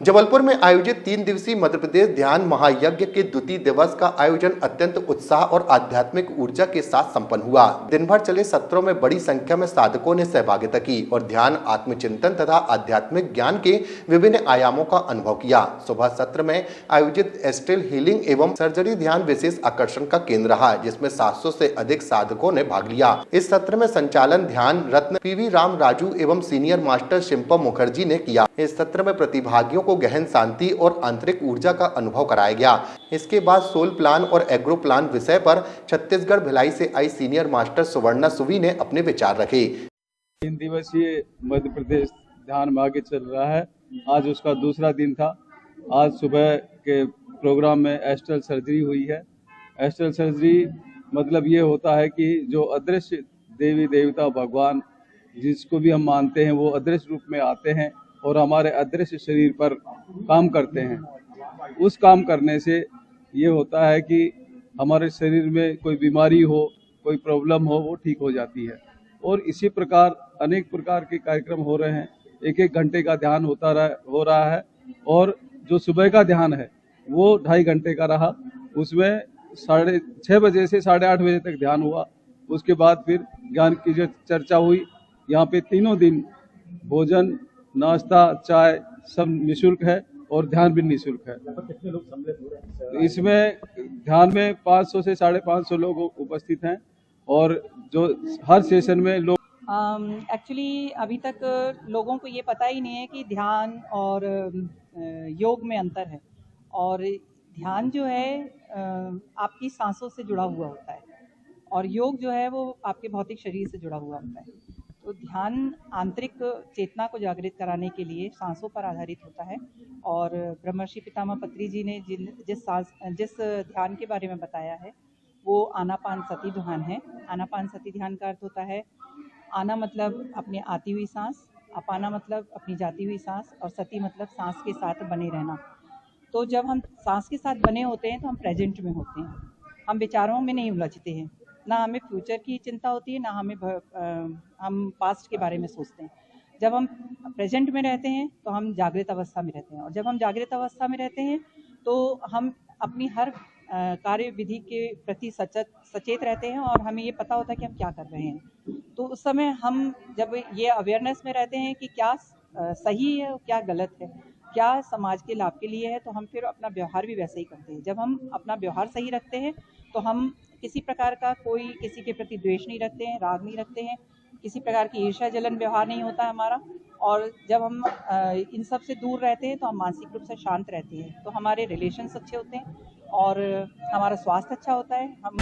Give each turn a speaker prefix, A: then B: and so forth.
A: जबलपुर में आयोजित 3 दिवसीय मध्य प्रदेश ध्यान महायज्ञ के द्वितीय दिवस का आयोजन अत्यंत उत्साह और आध्यात्मिक ऊर्जा के साथ संपन्न हुआ। दिन भर चले सत्रों में बड़ी संख्या में साधकों ने सहभागिता की और ध्यान, आत्मचिंतन तथा आध्यात्मिक ज्ञान के विभिन्न आयामों का अनुभव किया। सुबह सत्र में आयोजित एस्ट्रल हीलिंग एवं सर्जरी ध्यान विशेष आकर्षण का केंद्र रहा, जिसमें 700 से अधिक साधकों ने भाग लिया। इस सत्र में संचालन ध्यान रत्न पीवी राम राजू एवं सीनियर मास्टर शिल्पा मुखर्जी ने किया। इस सत्र में प्रतिभागियों को गहन शांति और आंतरिक ऊर्जा का अनुभव कराया गया। इसके बाद सोल प्लान और एग्रो प्लान विषय पर छत्तीसगढ़ भिलाई से आई सीनियर मास्टर सुवर्णा सुवी ने अपने विचार रखे।
B: 3 दिवसीय मध्य प्रदेश ध्यान महायज्ञ चल रहा है। आज उसका दूसरा दिन था। आज सुबह के प्रोग्राम में एस्ट्रल सर्जरी हुई है। एस्ट्रल सर्जरी मतलब ये होता है कि जो अदृश्य देवी देवता भगवान जिसको भी हम मानते हैं वो अदृश्य रूप में आते हैं और हमारे अदृश्य शरीर पर काम करते हैं। उस काम करने से ये होता है कि हमारे शरीर में कोई बीमारी हो, कोई प्रॉब्लम हो, वो ठीक हो जाती है। और इसी प्रकार अनेक प्रकार के कार्यक्रम हो रहे हैं। 1-1 घंटे का ध्यान हो रहा है और जो सुबह का ध्यान है वो 2.5 घंटे का रहा। उसमें 6:30 बजे से 8:30 बजे तक ध्यान हुआ। उसके बाद फिर ज्ञान की जो चर्चा हुई। यहाँ पे तीनों दिन भोजन, नाश्ता, चाय सब निःशुल्क है और ध्यान भी निःशुल्क है।
C: कितने लोग सम्मिलित हो रहे हैं?
B: इसमें ध्यान में 500 से 550 लोग उपस्थित हैं और जो हर सेशन में लोग
D: एक्चुअली अभी तक लोगों को ये पता ही नहीं है कि ध्यान और योग में अंतर है। और ध्यान जो है आपकी सांसों से जुड़ा हुआ होता है और योग जो है वो आपके भौतिक शरीर से जुड़ा हुआ होता है। तो ध्यान आंतरिक चेतना को जागृत कराने के लिए सांसों पर आधारित होता है। और ब्रह्मर्षि पितामह पत्री जी ने जिस ध्यान के बारे में बताया है वो आनापान सती ध्यान है। आनापान सती ध्यान का अर्थ होता है आना मतलब अपनी आती हुई सांस, अपाना मतलब अपनी जाती हुई सांस और सती मतलब सांस के साथ बने रहना। तो जब हम सांस के साथ बने होते हैं तो हम प्रेजेंट में होते हैं, हम विचारों में नहीं उलझते हैं, ना हमें फ्यूचर की चिंता होती है, ना हम पास्ट के बारे में सोचते हैं। जब हम प्रेजेंट में रहते हैं तो हम जागृत अवस्था में रहते हैं और जब हम जागृत अवस्था में रहते हैं तो हम अपनी हर कार्य विधि के प्रति सचेत रहते हैं और हमें ये पता होता है कि हम क्या कर रहे हैं। तो उस समय हम जब ये अवेयरनेस में रहते हैं कि क्या सही है और क्या गलत है, क्या समाज के लाभ के लिए है, तो हम फिर अपना व्यवहार भी वैसे ही करते हैं। जब हम अपना व्यवहार सही रखते हैं तो हम किसी प्रकार का कोई किसी के प्रति द्वेष नहीं रखते हैं, राग नहीं रखते हैं, किसी प्रकार की ईर्ष्या जलन व्यवहार नहीं होता है हमारा। और जब हम इन सब से दूर रहते हैं तो हम मानसिक रूप से शांत रहते हैं, तो हमारे रिलेशंस अच्छे होते हैं और हमारा स्वास्थ्य अच्छा होता है। हम